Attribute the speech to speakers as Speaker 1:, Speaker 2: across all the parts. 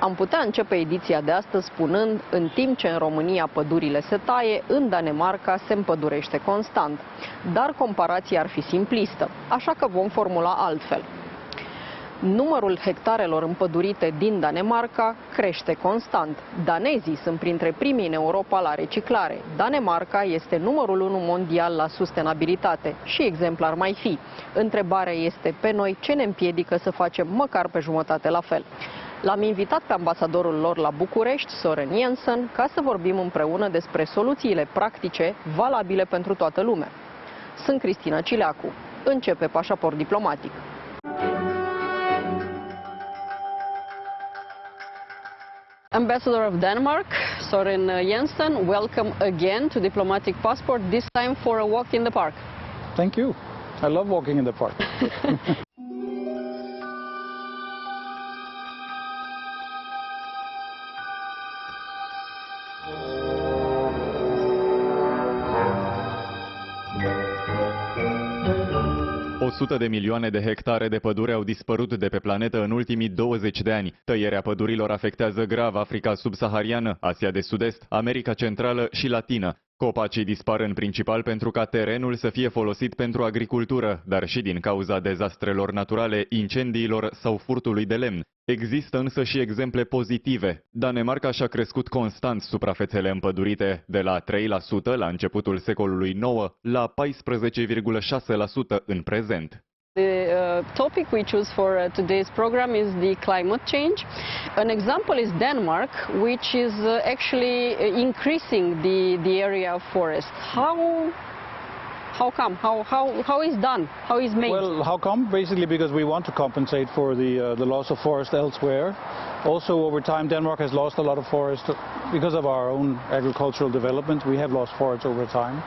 Speaker 1: Am putea începe ediția de astăzi spunând, în timp ce în România pădurile se taie, în Danemarca se împădurește constant. Dar comparația ar fi simplistă, așa că vom formula altfel. Numărul hectarelor împădurite din Danemarca crește constant. Danezii sunt printre primii în Europa la reciclare. Danemarca este numărul 1 mondial la sustenabilitate. Și exemplu ar mai fi. Întrebarea este pe noi ce ne împiedică să facem măcar pe jumătate la fel. L-am invitat pe ambasadorul lor la București, Soren Jensen, ca să vorbim împreună despre soluțiile practice valabile pentru toată lumea. Sunt Cristina Cileacu. Începe Pașaport diplomatic. Ambassador of Denmark, Soren Jensen, welcome again to Diplomatic Passport, this time for a walk in the park.
Speaker 2: Thank you. I love walking in the park.
Speaker 3: Sute de milioane de hectare de pădure au dispărut de pe planetă în ultimii 20 de ani. Tăierea pădurilor afectează grav Africa subsahariană, Asia de Sud-Est, America Centrală și Latină. Copacii dispar în principal pentru ca terenul să fie folosit pentru agricultură, dar și din cauza dezastrelor naturale, incendiilor sau furtului de lemn. Există însă și exemple pozitive. Danemarca și-a crescut constant suprafețele împădurite, de la 3% la începutul secolului IX la 14,6% în prezent.
Speaker 1: The topic we choose for today's program is the climate change. An example is Denmark, which is actually increasing the area of forest. How come? How is done? How is made?
Speaker 2: Well, how come? Basically because we want to compensate for the loss of forest elsewhere. Also, over time, Denmark has lost a lot of forest because of our own agricultural development. We have lost forests over time.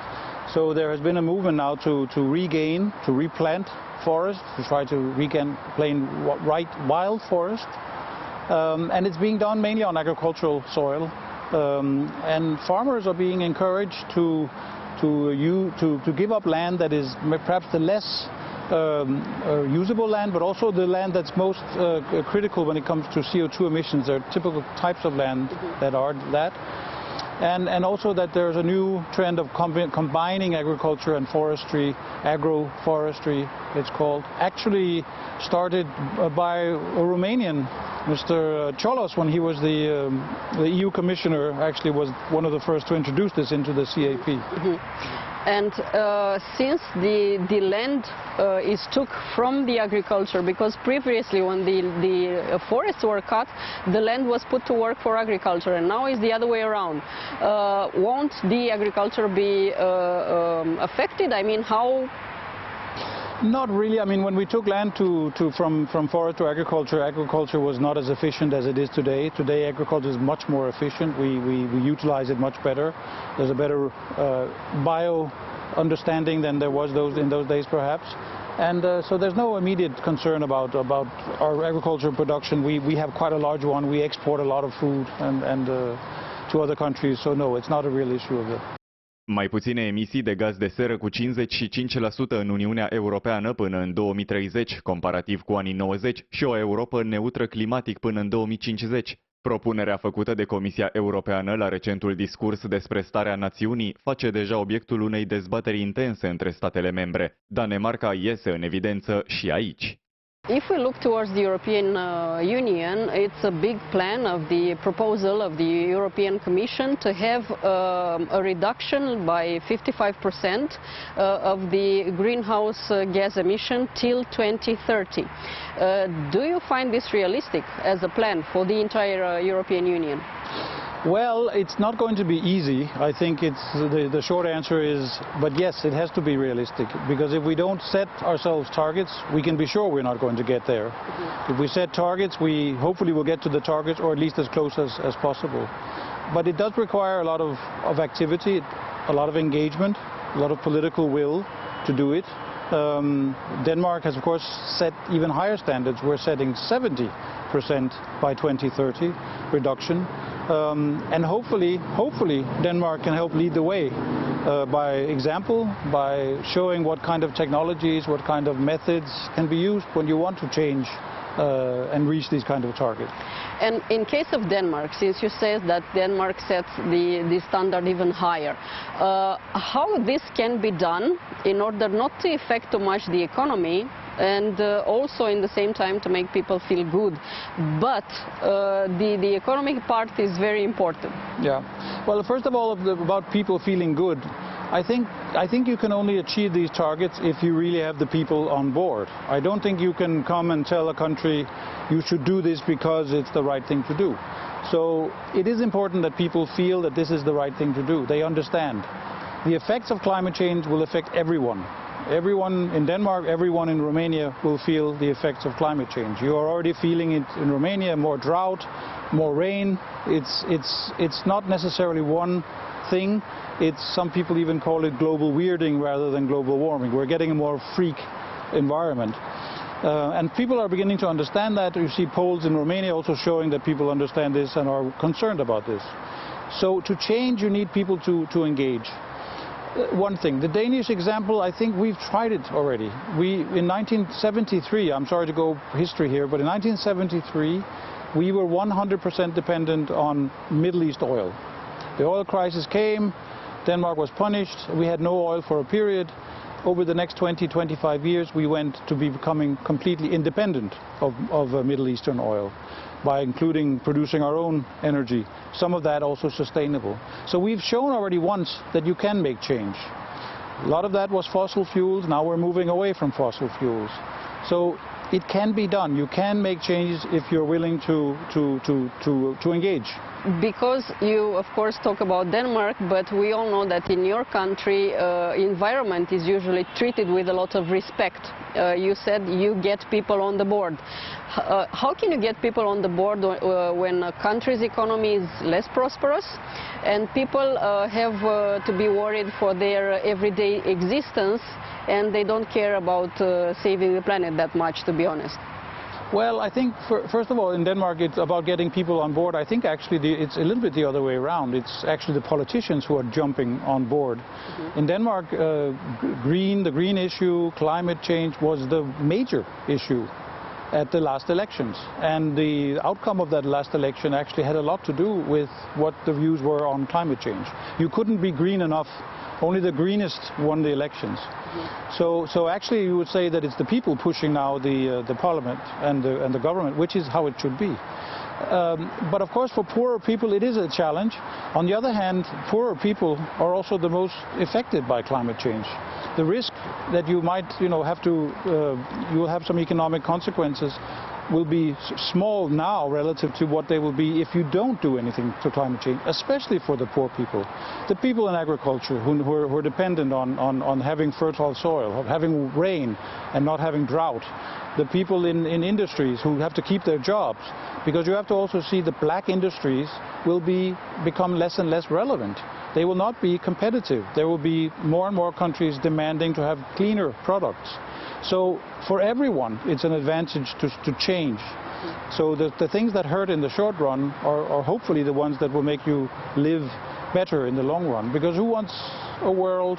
Speaker 2: So there has been a movement now to regain, to replant forest, to try to regain wild forest. And it's being done mainly on agricultural soil. And farmers are being encouraged to give up land that is perhaps the less usable land, but also the land that's most critical when it comes to CO2 emissions. There are typical types of land that are that. And also that there's a new trend of combining agriculture and forestry, agroforestry it's called, actually started by a Romanian, Mr. Cholos, when he was the EU Commissioner, actually was one of the first to introduce this into the CAP.
Speaker 1: And since the land is took from the agriculture, because previously when the forests were cut, the land was put to work for agriculture, and now it's the other way around. Won't the agriculture be affected? I mean, how?
Speaker 2: Not really. I mean, when we took land from forest to agriculture, agriculture was not as efficient as it is today. Today, agriculture is much more efficient. We utilize it much better. There's a better bio understanding than there was in those days, perhaps. And so there's no immediate concern about our agricultural production. We have quite a large one. We export a lot of food and to other countries. So no, it's not a real issue of it.
Speaker 3: Mai puține emisii de gaz de seră cu 55% în Uniunea Europeană până în 2030, comparativ cu anii 90, și o Europă neutră climatic până în 2050. Propunerea făcută de Comisia Europeană la recentul discurs despre starea națiunii face deja obiectul unei dezbateri intense între statele membre. Danemarca iese în evidență și aici.
Speaker 1: If we look towards the European Union, it's a big plan of the proposal of the European Commission to have a reduction by 55% of the greenhouse gas emission till 2030. Do you find this realistic as a plan for the entire European Union?
Speaker 2: Well, it's not going to be easy. I think the short answer is, but yes, it has to be realistic, because if we don't set ourselves targets, we can be sure we're not going to get there. If we set targets, we hopefully will get to the targets, or at least as close as possible. But it does require a lot of activity, a lot of engagement, a lot of political will to do it. Denmark has, of course, set even higher standards. We're setting 70% by 2030 reduction. And hopefully Denmark can help lead the way by example, by showing what kind of technologies, what kind of methods can be used when you want to change and reach these kind of targets.
Speaker 4: And in case of Denmark, since you said that Denmark sets the standard even higher, how this can be done in order not to affect too much the economy and also in the same time to make people feel good, but the economic part is very important.
Speaker 2: Yeah, well, first of all, about people feeling good, I think you can only achieve these targets if you really have the people on board. I don't think you can come and tell a country you should do this because it's the right thing to do. So it is important that people feel that this is the right thing to do. They understand. The effects of climate change will affect everyone. Everyone in Denmark, everyone in Romania will feel the effects of climate change. You are already feeling it in Romania, more drought, more rain. It's not necessarily one thing. Some people even call it global weirding rather than global warming. We're getting a more freak environment. And people are beginning to understand that. You see polls in Romania also showing that people understand this and are concerned about this. So to change, you need people to engage. One thing, the Danish example, I think we've tried it already. In 1973, I'm sorry to go history here, but in 1973, we were 100% dependent on Middle East oil. The oil crisis came, Denmark was punished, we had no oil for a period. Over the next 20-25 years, we went to becoming completely independent of Middle Eastern oil by including producing our own energy, some of that also sustainable. So we've shown already once that you can make change. A lot of that was fossil fuels, now we're moving away from fossil fuels. So it can be done. You can make changes if you're willing to engage.
Speaker 4: Because you, of course, talk about Denmark, but we all know that in your country, environment is usually treated with a lot of respect. You said you get people on the board. How can you get people on the board when a country's economy is less prosperous and people have to be worried for their everyday existence and they don't care about saving the planet that much, to be honest?
Speaker 2: Well, I think, first of all, in Denmark, it's about getting people on board. I think actually it's a little bit the other way around. It's actually the politicians who are jumping on board. Mm-hmm. In Denmark, the green issue, climate change was the major issue at the last elections. And the outcome of that last election actually had a lot to do with what the views were on climate change. You couldn't be green enough. Only the greenest won the elections. Mm-hmm. So actually you would say that it's the people pushing now the parliament and the government, which is how it should be. But of course for poorer people it is a challenge. On the other hand, poorer people are also the most affected by climate change. The risk that you might you will have some economic consequences will be small now relative to what they will be if you don't do anything to climate change, especially for the poor people. The people in agriculture who are dependent on having fertile soil, of having rain and not having drought. The people in industries who have to keep their jobs, because you have to also see the black industries will become less and less relevant. They will not be competitive. There will be more and more countries demanding to have cleaner products. So for everyone, it's an advantage to change. So the things that hurt in the short run are hopefully the ones that will make you live better in the long run. Because who wants a world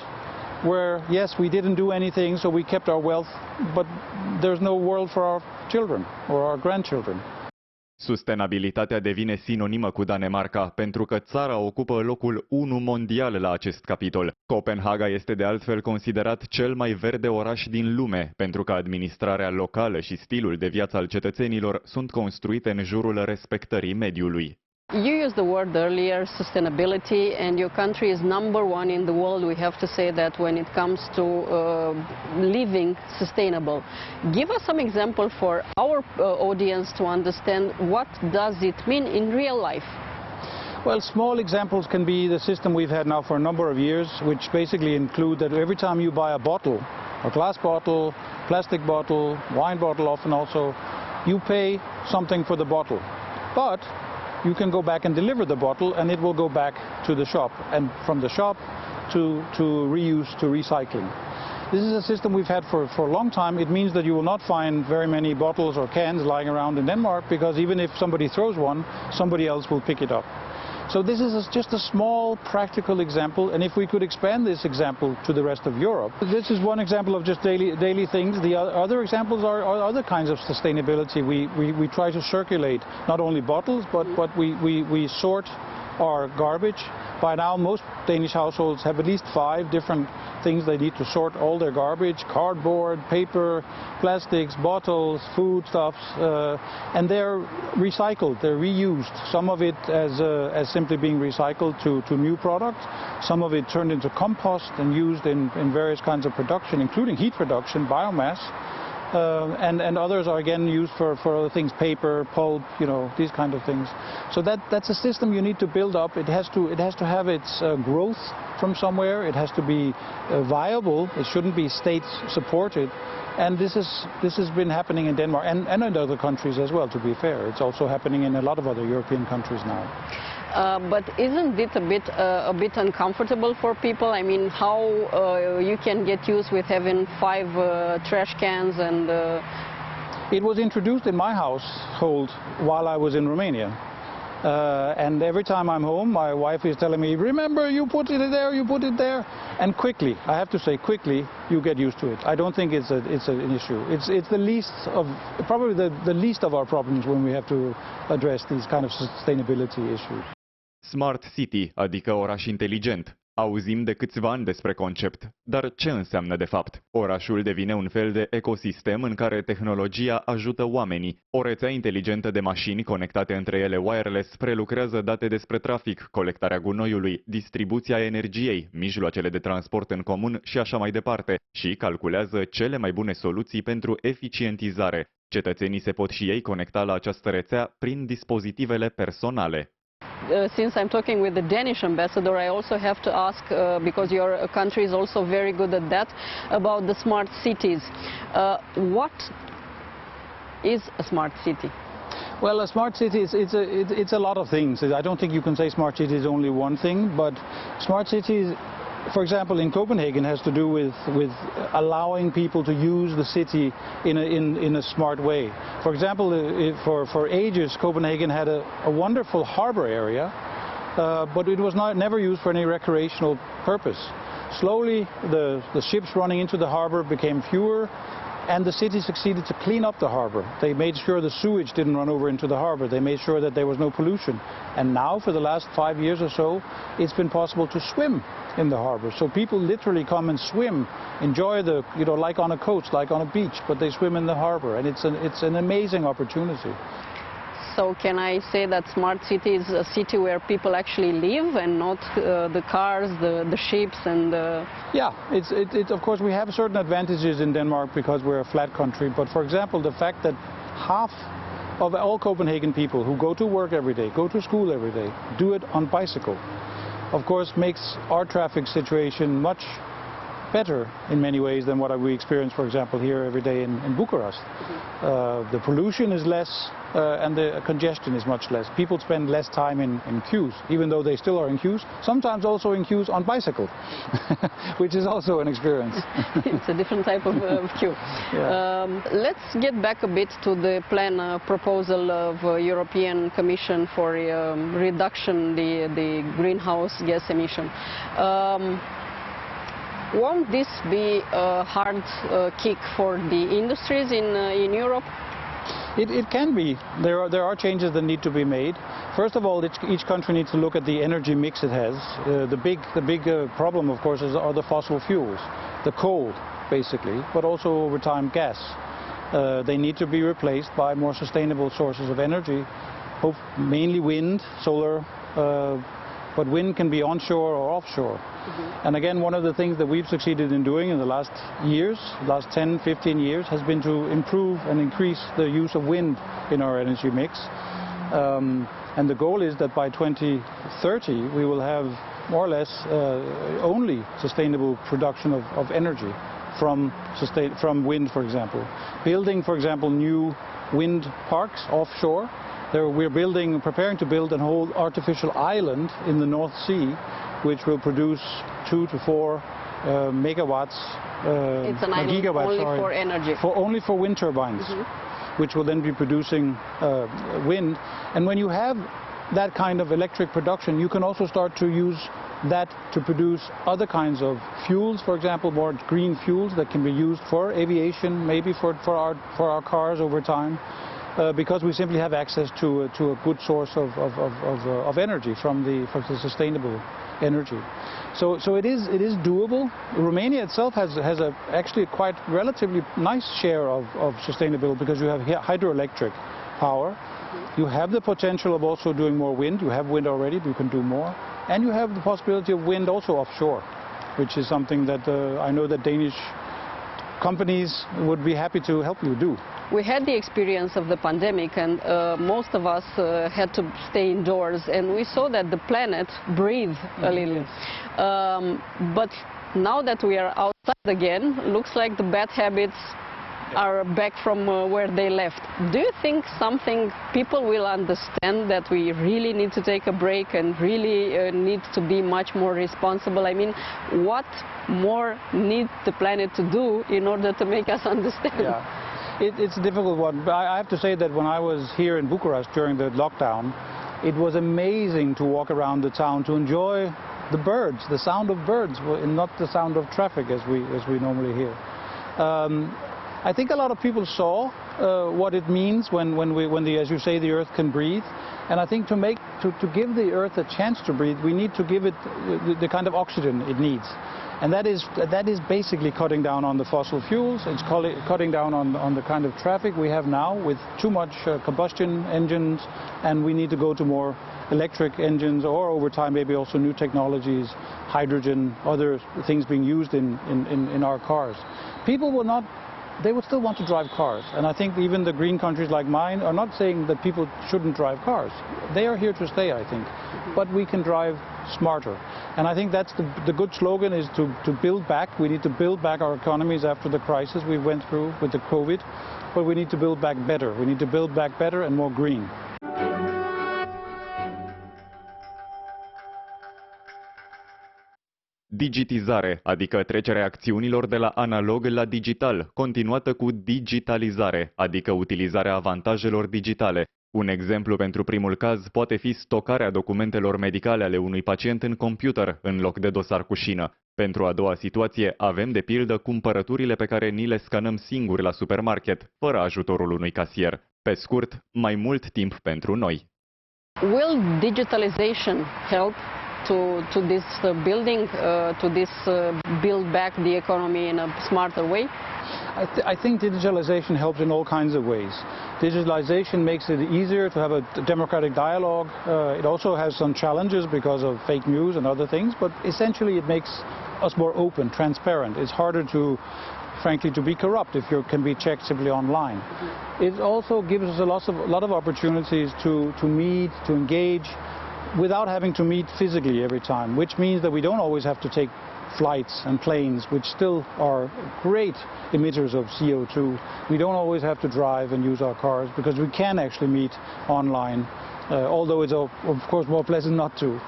Speaker 2: where, yes, we didn't do anything, so we kept our wealth, but there's no world for our children or our grandchildren?
Speaker 3: Sustenabilitatea devine sinonimă cu Danemarca, pentru că țara ocupă locul 1 mondial la acest capitol. Copenhaga este de altfel considerat cel mai verde oraș din lume, pentru că administrarea locală și stilul de viață al cetățenilor sunt construite în jurul respectării mediului.
Speaker 4: You used the word earlier, sustainability, and your country is #1 in the world, we have to say that, when it comes to living sustainable. Give us some example for our audience to understand what does it mean in real life.
Speaker 2: Well, small examples can be the system we've had now for a number of years, which basically include that every time you buy a bottle, a glass bottle, plastic bottle, wine bottle often also, you pay something for the bottle. But you can go back and deliver the bottle and it will go back to the shop, and from the shop to reuse, to recycling. This is a system we've had for a long time. It means that you will not find very many bottles or cans lying around in Denmark, because even if somebody throws one, somebody else will pick it up. So this is just a small practical example, and if we could expand this example to the rest of Europe, this is one example of just daily things. The other examples are other kinds of sustainability. We try to circulate not only bottles, but we sort our garbage. By now, most Danish households have at least 5 different things they need to sort all their garbage: cardboard, paper, plastics, bottles, foodstuffs, and they're recycled, they're reused. Some of it as simply being recycled to new products, some of it turned into compost and used in various kinds of production, including heat production, biomass. And others are again used for other things, paper, pulp, you know, these kind of things. So that's a system you need to build up. It has to have its growth from somewhere. It has to be viable. It shouldn't be state supported. And this has been happening in Denmark and in other countries as well, to be fair. It's also happening in a lot of other European countries now.
Speaker 4: But isn't it a bit uncomfortable for people? I mean, how you can get used with having 5 trash cans and...
Speaker 2: It was introduced in my household while I was in Romania. And every time I'm home, my wife is telling me, remember, you put it there, you put it there. And quickly, I have to say, quickly, you get used to it. I don't think it's an issue. It's the least of, probably the least of our problems when we have to address these kind of sustainability issues.
Speaker 3: Smart City, adică oraș inteligent. Auzim de câțiva ani despre concept, dar ce înseamnă de fapt? Orașul devine un fel de ecosistem în care tehnologia ajută oamenii. O rețea inteligentă de mașini conectate între ele wireless prelucrează date despre trafic, colectarea gunoiului, distribuția energiei, mijloacele de transport în comun și așa mai departe, și calculează cele mai bune soluții pentru eficientizare. Cetățenii se pot și ei conecta la această rețea prin dispozitivele personale.
Speaker 4: Since I'm talking with the Danish ambassador, I also have to ask, because your country is also very good at that, about the smart cities. What is a smart city?
Speaker 2: Well, a smart city it's a lot of things. I don't think you can say smart city is only one thing, but smart cities, for example, in Copenhagen, has to do with allowing people to use the city in a smart way. For example, for ages, Copenhagen had a wonderful harbor area, but it was never used for any recreational purpose. Slowly, the ships running into the harbor became fewer, and the city succeeded to clean up the harbor. They made sure the sewage didn't run over into the harbor. They made sure that there was no pollution. And now, for the last 5 years or so, it's been possible to swim in the harbor. So people literally come and swim, enjoy the, you know, like on a coast, like on a beach, but they swim in the harbor, and it's an amazing opportunity.
Speaker 4: So can I say that smart city is a city where people actually live and not the cars, the ships and the...
Speaker 2: Yeah, of course we have certain advantages in Denmark because we're a flat country, but for example the fact that half of all Copenhagen people who go to work every day, go to school every day, do it on bicycle, of course makes our traffic situation much better in many ways than what we experience, for example, here every day in Bucharest. The pollution is less and the congestion is much less. People spend less time in queues, even though they still are in queues, sometimes also in queues on bicycle, which is also an experience.
Speaker 4: It's a different type of queue.
Speaker 2: Yeah.
Speaker 4: Let's get back a bit to the plan proposal of European Commission for reduction the greenhouse gas emission. Won't this be a hard kick for the industries in Europe?
Speaker 2: It can be. There are changes that need to be made. First of all, each country needs to look at the energy mix it has. The big problem, of course, are the fossil fuels, the coal, basically, but also over time gas. They need to be replaced by more sustainable sources of energy, mainly wind, solar, but wind can be onshore or offshore. And again, one of the things that we've succeeded in doing in the last years, last 10, 15 years, has been to improve and increase the use of wind in our energy mix. And the goal is that by 2030 we will have more or less only sustainable production of energy from wind, for example. Building, for example, new wind parks offshore. We're preparing to build a whole artificial island in the North Sea, which will produce 2 to 4 megawatts.
Speaker 4: It's an island
Speaker 2: gigawatts,
Speaker 4: only
Speaker 2: sorry,
Speaker 4: for energy.
Speaker 2: Only for wind turbines, which will then be producing wind. And when you have that kind of electric production, you can also start to use that to produce other kinds of fuels, for example, more green fuels that can be used for aviation, maybe for our cars over time, because we simply have access to a good source of energy from the sustainable energy. So it is doable. Romania itself has actually a quite relatively nice share of sustainability, because you have hydroelectric power. You have the potential of also doing more wind. You have wind already, but you can do more. And you have the possibility of wind also offshore, which is something that I know that Danish companies would be happy to help you do.
Speaker 4: We had the experience of the pandemic, and most of us had to stay indoors, and we saw that the planet breathed a little. But now that we are outside again, looks like the bad habits are back from where they left. Do you think people will understand that we really need to take a break and really need to be much more responsible? I mean, what more needs the planet to do in order to make us understand?
Speaker 2: Yeah. It's a difficult one. But I have to say that when I was here in Bucharest during the lockdown, it was amazing to walk around the town, to enjoy the birds, the sound of birds, and not the sound of traffic as we normally hear. I think a lot of people saw what it means when as you say, the earth can breathe. And I think to give the earth a chance to breathe, we need to give it the kind of oxygen it needs. And that is basically cutting down on the fossil fuels. It's cutting down on the kind of traffic we have now with too much combustion engines, and we need to go to more electric engines, or over time maybe also new technologies, hydrogen, other things being used in our cars. People will not. They would still want to drive cars, and I think even the green countries like mine are not saying that people shouldn't drive cars. They are here to stay, I think, but we can drive smarter. And I think that's the good slogan, is to build back. We need to build back our economies after the crisis we went through with the COVID, but we need to build back better. We need to build back better and more green.
Speaker 3: Digitizare, adică trecerea acțiunilor de la analog la digital, continuată cu digitalizare, adică utilizarea avantajelor digitale. Un exemplu pentru primul caz poate fi stocarea documentelor medicale ale unui pacient în computer, în loc de dosar cu șină. Pentru a doua situație, avem de pildă cumpărăturile pe care ni le scanăm singuri la supermarket, fără ajutorul unui casier. Pe scurt, mai mult timp pentru noi.
Speaker 4: Will digitalization help to this building, to this build back the economy in a smarter way?
Speaker 2: I think digitalization helps in all kinds of ways. Digitalization makes it easier to have a democratic dialogue. It also has some challenges because of fake news and other things, but essentially it makes us more open, transparent. It's harder to, frankly, to be corrupt if you can be checked simply online. It also gives us a lot of opportunities to meet, to engage, without having to meet physically every time, which means that we don't always have to take flights and planes, which still are great emitters of CO2. We don't always have to drive and use our cars, because we can actually meet online, although it's of course more pleasant not to.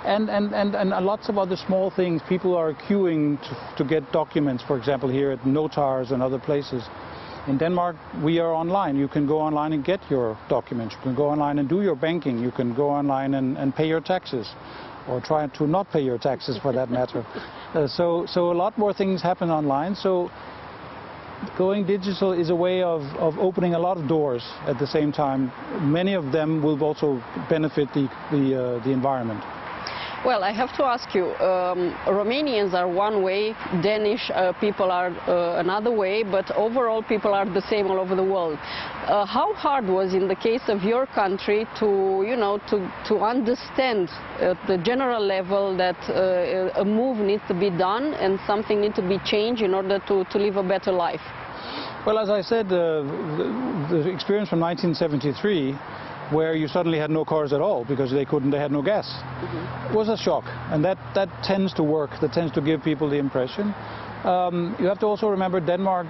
Speaker 2: And lots of other small things. People are queuing to get documents, for example, here at notars and other places. In Denmark, we are online. You can go online and get your documents. You can go online and do your banking. You can go online and pay your taxes, or try to not pay your taxes for that matter. So a lot more things happen online. So going digital is a way of opening a lot of doors at the same time. Many of them will also benefit the environment.
Speaker 4: Well, I have to ask you, Romanians are one way, Danish people are another way, but overall people are the same all over the world. How hard was in the case of your country to understand at the general level that a move needs to be done and something needs to be changed in order to live a better life?
Speaker 2: Well, as I said, the experience from 1973, where you suddenly had no cars at all because they had no gas, was a shock, and that tends to work. That tends to give people the impression. You have to also remember Denmark,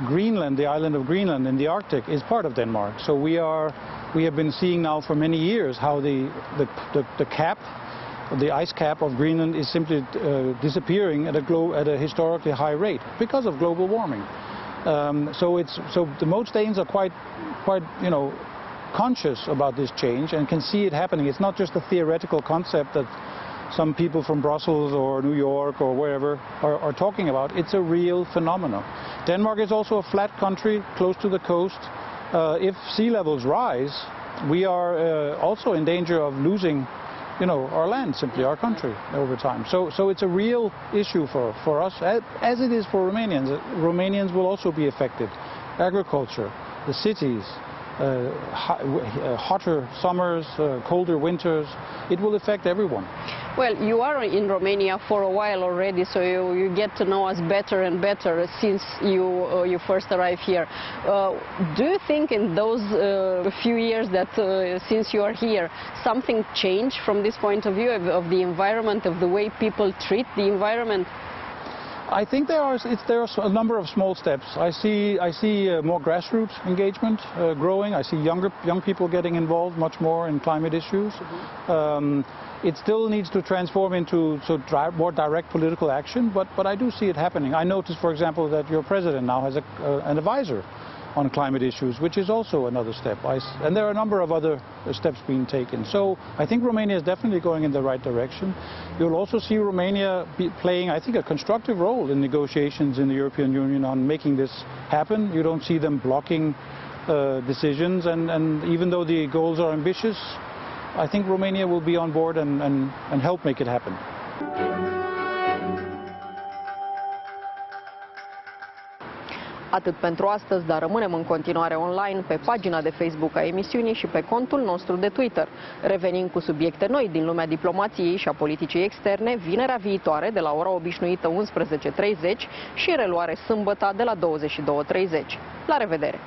Speaker 2: Greenland, the island of Greenland in the Arctic, is part of Denmark. So we have been seeing now for many years how the ice cap of Greenland is simply disappearing at a historically high rate because of global warming. So most Danes are quite conscious about this change and can see it happening. It's not just a theoretical concept that some people from Brussels or New York or wherever are talking about. It's a real phenomenon. Denmark is also a flat country close to the coast. If sea levels rise, we are also in danger of losing, our land, simply our country, over time. So it's a real issue for us, as it is for Romanians. Romanians will also be affected. Agriculture, the cities, hotter summers, colder winters, it will affect everyone.
Speaker 4: Well, you are in Romania for a while already, so you get to know us better and better since you first arrived here. Do you think in those few years that since you are here, something changed from this point of view of the environment, of the way people treat the environment?
Speaker 2: I think there are a number of small steps. I see more grassroots engagement growing. I see young people getting involved much more in climate issues. It still needs to transform into more direct political action, but I do see it happening. I noticed, for example, that your president now has an advisor on climate issues, which is also another step. And there are a number of other steps being taken. So I think Romania is definitely going in the right direction. You'll also see Romania playing, I think, a constructive role in negotiations in the European Union on making this happen. You don't see them blocking decisions, and even though the goals are ambitious, I think Romania will be on board and help make it happen.
Speaker 1: Atât pentru astăzi, dar rămânem în continuare online pe pagina de Facebook a emisiunii și pe contul nostru de Twitter. Revenim cu subiecte noi din lumea diplomației și a politicii externe vinerea viitoare de la ora obișnuită 11:30 și reluare sâmbătă de la 22:30. La revedere!